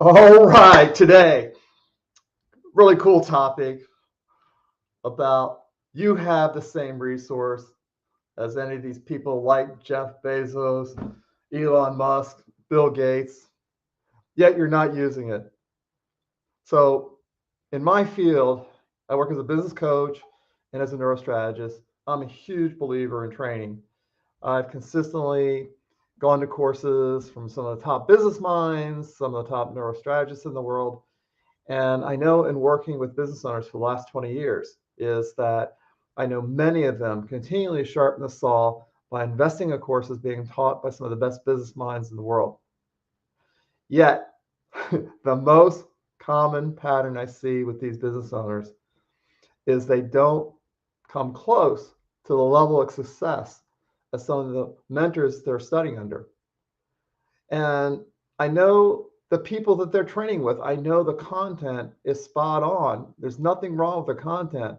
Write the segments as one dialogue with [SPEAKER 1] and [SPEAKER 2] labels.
[SPEAKER 1] All right, today, really cool topic about you have the same resource as any of these people like Jeff Bezos, Elon Musk, Bill Gates, yet you're not using it. So, in my field, I work as a business coach and as a neurostrategist. I'm a huge believer in training. I've consistently gone to courses from some of the top business minds, some of the top neurostrategists in the world. And I know in working with business owners for the last 20 years is that I know many of them continually sharpen the saw by investing in courses being taught by some of the best business minds in the world. Yet, the most common pattern I see with these business owners is they don't come close to the level of success as some of the mentors they're studying under. And I know the people that they're training with, I know the content is spot on. There's nothing wrong with the content.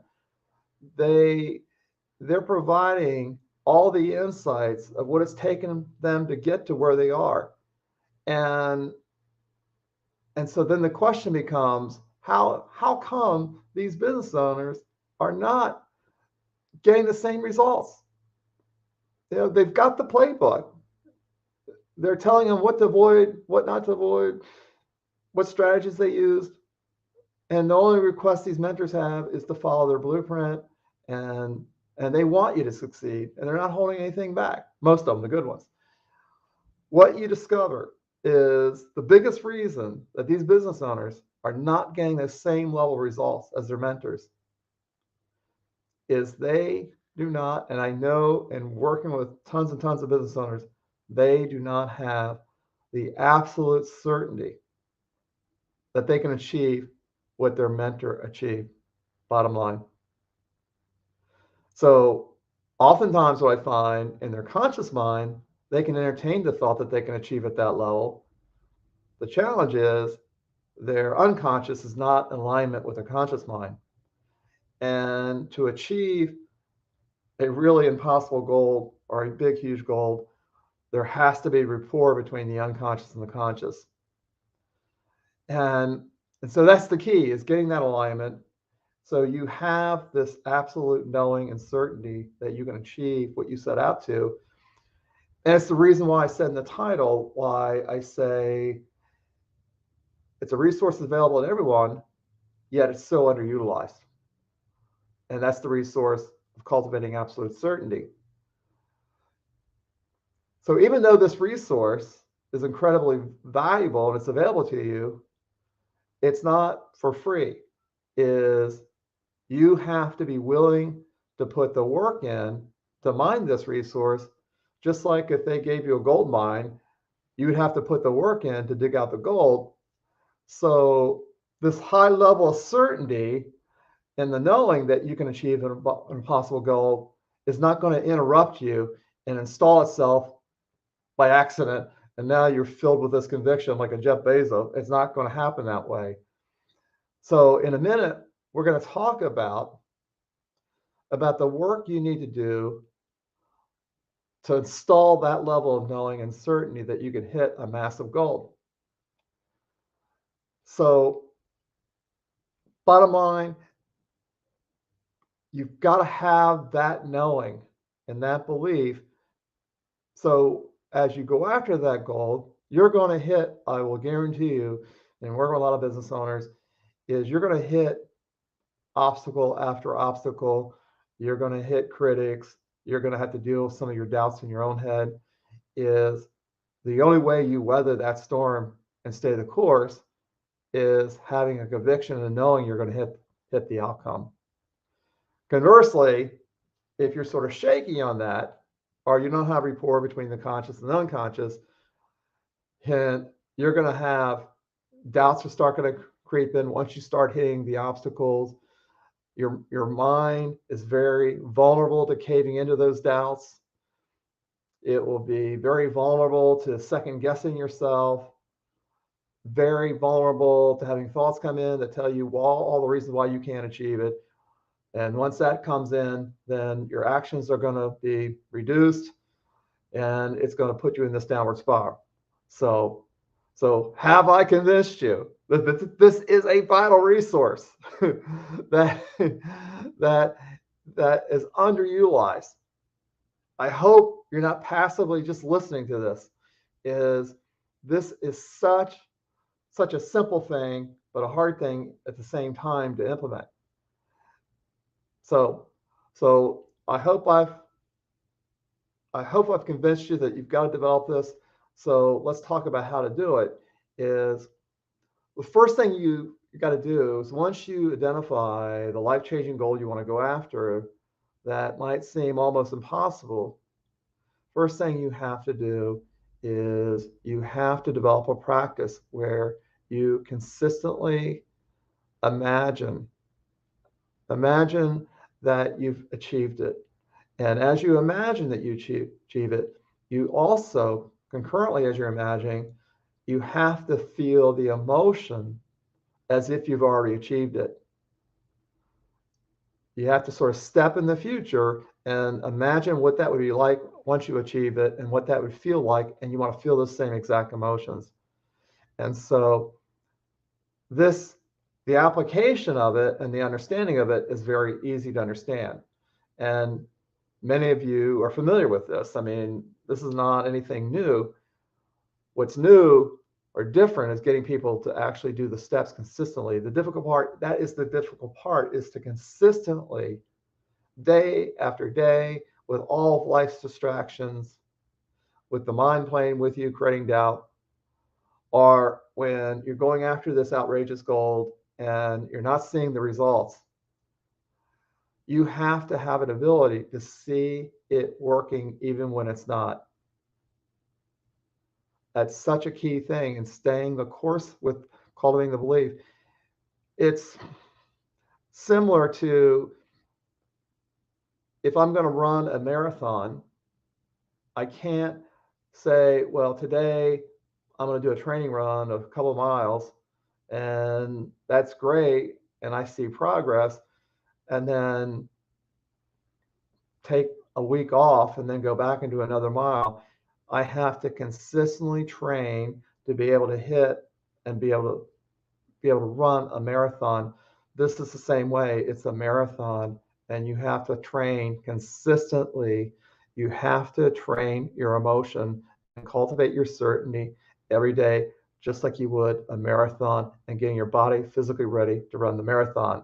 [SPEAKER 1] They they're providing all the insights of what it's taken them to get to where they are. And and so then the question becomes how come these business owners are not getting the same results? They've got the playbook. They're telling them what to avoid, what not to avoid, what strategies they used. And the only request these mentors have is to follow their blueprint, and and they want you to succeed, and they're not holding anything back. Most of them, the good ones. What you discover is the biggest reason that these business owners are not getting the same level of results as their mentors is they do not, and I know in working with tons and tons of business owners, they do not have the absolute certainty that they can achieve what their mentor achieved. Bottom line. So oftentimes what I find in their conscious mind, they can entertain the thought that they can achieve at that level. The challenge is their unconscious is not in alignment with their conscious mind. And to achieve a really impossible goal or a big, huge goal, there has to be rapport between the unconscious and the conscious. And, and so that's the key is getting that alignment. So you have this absolute knowing and certainty that you can achieve what you set out to. And it's the reason why I said in the title, why I say it's a resource available to everyone, yet it's so underutilized. And that's the resource of cultivating absolute certainty. So even though this resource is incredibly valuable and it's available to you, it's not for free. Is you have to be willing to put the work in to mine this resource, just like if they gave you a gold mine, you would have to put the work in to dig out the gold. So this high level of certainty and the knowing that you can achieve an impossible goal is not going to interrupt you and install itself by accident. And now you're filled with this conviction like a Jeff Bezos. It's not going to happen that way. So in a minute, we're going to talk about the work you need to do to install that level of knowing and certainty that you can hit a massive goal. So bottom line, you've got to have that knowing and that belief. So as you go after that goal, you're going to hit, I will guarantee you, and working with a lot of business owners, is you're going to hit obstacle after obstacle. You're going to hit critics. You're going to have to deal with some of your doubts in your own head. Is the only way you weather that storm and stay the course is having a conviction and knowing you're going to hit the outcome. Conversely, if you're sort of shaky on that, or you don't have rapport between the conscious and the unconscious, and you're going to have doubts are start going to creep in once you start hitting the obstacles. Your mind is very vulnerable to caving into those doubts. It will be very vulnerable to second guessing yourself, very vulnerable to having thoughts come in that tell you all the reasons why you can't achieve it. And once that comes in, then your actions are going to be reduced and it's going to put you in this downward spiral. So So have I convinced you that this is a vital resource that that that is underutilized? I hope you're not passively just listening to this. Is this is such a simple thing, but a hard thing at the same time to implement. So so I hope I've convinced you that you've got to develop this. So let's talk about how to do it. Is the first thing you got to do is once you identify the life-changing goal you want to go after that might seem almost impossible, first thing you have to do is you have to develop a practice where you consistently imagine imagine that you've achieved it. And as you imagine that you achieve it, you also, concurrently as you're imagining, you have to feel the emotion as if you've already achieved it. You have to sort of step in the future and imagine what that would be like once you achieve it and what that would feel like. And you want to feel the same exact emotions. And so this, the application of it and the understanding of it is very easy to understand. And many of you are familiar with this. I mean, this is not anything new. What's new or different is getting people to actually do the steps consistently. The difficult part, that is the difficult part, is to consistently, day after day, with all of life's distractions, with the mind playing with you, creating doubt, or when you're going after this outrageous goal and you're not seeing the results, you have to have an ability to see it working even when it's not. That's such a key thing in staying the course with cultivating the belief. It's similar to if I'm going to run a marathon, I can't say, well, today I'm going to do a training run of a couple of miles, and that's great, and I see progress, and then take a week off and then go back and do another mile. I have to consistently train to be able to hit and be able to run a marathon. This is the same way. It's a marathon, and you have to train consistently. You have to train your emotion and cultivate your certainty every day, just like you would a marathon, and getting your body physically ready to run the marathon.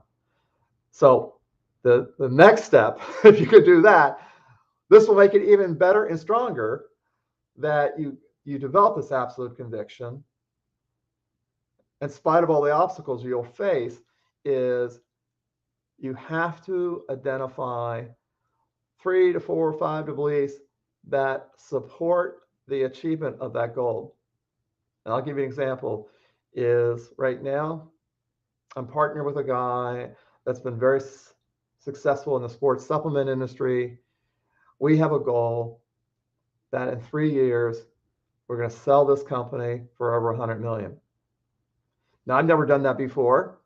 [SPEAKER 1] So the next step, if you could do that, this will make it even better and stronger that you develop this absolute conviction in spite of all the obstacles you'll face. Is you have to identify 3 to 4 or 5 beliefs that support the achievement of that goal. And I'll give you an example. Is right now I'm partnered with a guy that's been very successful in the sports supplement industry. We have a goal that in 3 years we're going to sell this company for over 100 million. Now, I've never done that before.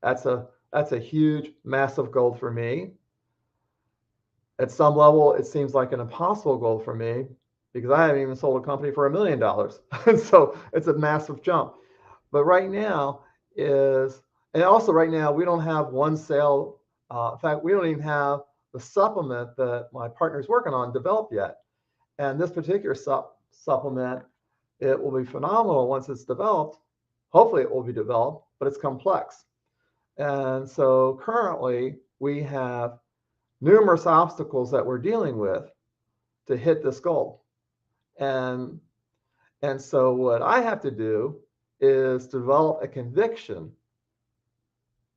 [SPEAKER 1] That's a huge, massive goal for me. At some level, it seems like an impossible goal for me because I haven't even sold a company for $1 million. So it's a massive jump. But right now and also right now, we don't have one sale. In fact, we don't even have the supplement that my partner's working on developed yet. And this particular supplement, it will be phenomenal once it's developed. Hopefully it will be developed, but it's complex. And so currently we have numerous obstacles that we're dealing with to hit this goal. And so what I have to do is develop a conviction,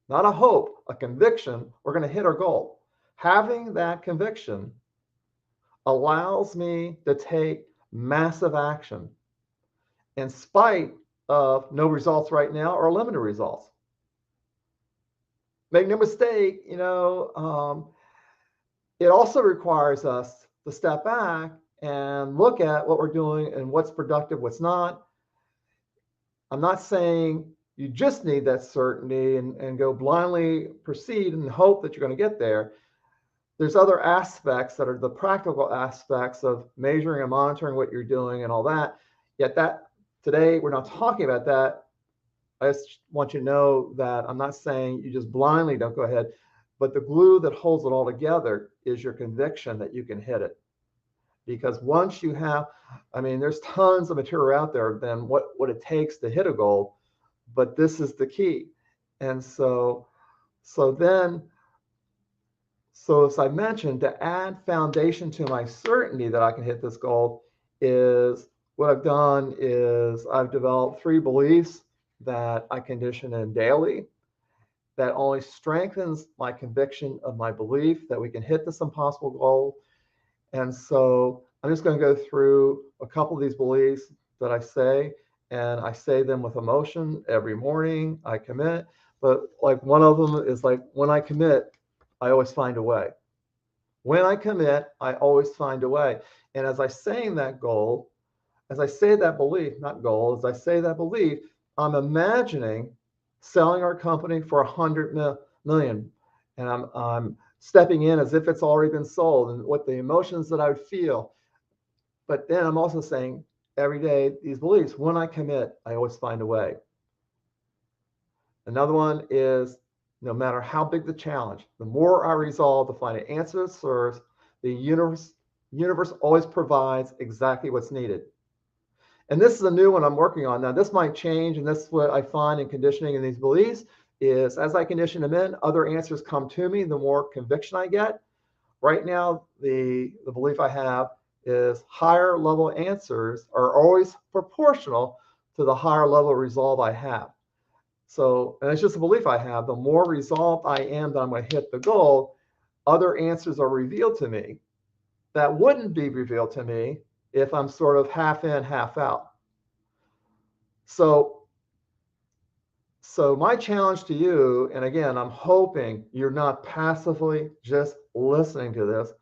[SPEAKER 1] not a hope, a conviction we're going to hit our goal. Having that conviction allows me to take massive action in spite of no results right now or limited results. Make no mistake, it also requires us to step back and look at what we're doing and what's productive, what's not. I'm not saying you just need that certainty and go blindly proceed and hope that you're going to get there. There's other aspects that are the practical aspects of measuring and monitoring what you're doing and all that. Yet Today, we're not talking about that. I just want you to know that I'm not saying you just blindly don't go ahead, but the glue that holds it all together is your conviction that you can hit it. Because once you have, I mean, there's tons of material out there than what it takes to hit a goal, but this is the key. And so then, so as I mentioned, to add foundation to my certainty that I can hit this goal is what I've done is I've developed 3 beliefs that I condition in daily that only strengthens my conviction of my belief that we can hit this impossible goal. And so I'm just going to go through a couple of these beliefs that I say, and I say them with emotion every morning. I commit, but like one of them is like, when I commit, I always find a way. When I commit, I always find a way. And as I saying that goal, as I say that belief, not goal, as I say that belief, I'm imagining selling our company for 100 million, and I'm stepping in as if it's already been sold, and what the emotions that I would feel. But then I'm also saying every day these beliefs. When I commit, I always find a way. Another one is no matter how big the challenge, the more I resolve to find an answer that serves, the universe always provides exactly what's needed. And this is a new one I'm working on. Now, this might change, and this is what I find in conditioning in these beliefs is as I condition them in, other answers come to me, the more conviction I get. Right now, the belief I have is higher level answers are always proportional to the higher level resolve I have. So, and it's just a belief I have, the more resolved I am that I'm going to hit the goal, other answers are revealed to me that wouldn't be revealed to me if I'm sort of half in, half out. So my challenge to you, and again, I'm hoping you're not passively just listening to this.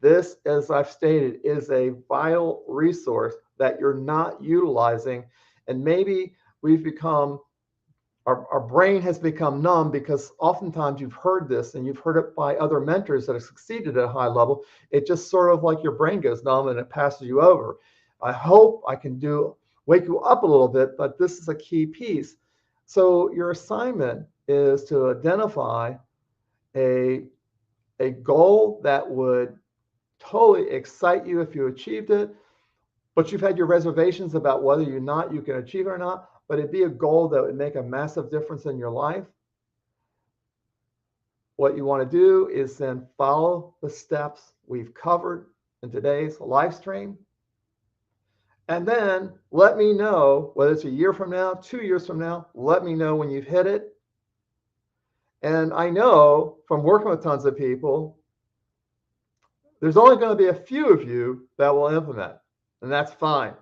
[SPEAKER 1] This, as I've stated, is a vital resource that you're not utilizing. And maybe we've become, our brain has become numb because oftentimes you've heard this and you've heard it by other mentors that have succeeded at a high level. It just sort of like your brain goes numb and it passes you over. I hope I can wake you up a little bit, but this is a key piece. So your assignment is to identify a goal that would totally excite you if you achieved it, but you've had your reservations about whether you can achieve it or not, but it'd be a goal that would make a massive difference in your life. What you want to do is then follow the steps we've covered in today's live stream. And then let me know, whether it's a year from now, 2 years from now, let me know when you've hit it. And I know from working with tons of people, there's only going to be a few of you that will implement, and that's fine.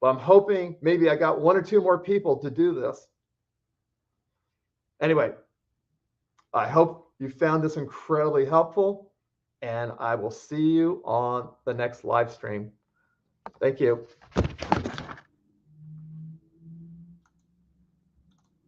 [SPEAKER 1] But I'm hoping maybe I got 1 or 2 more people to do this. Anyway, I hope you found this incredibly helpful, and I will see you on the next live stream. Thank you.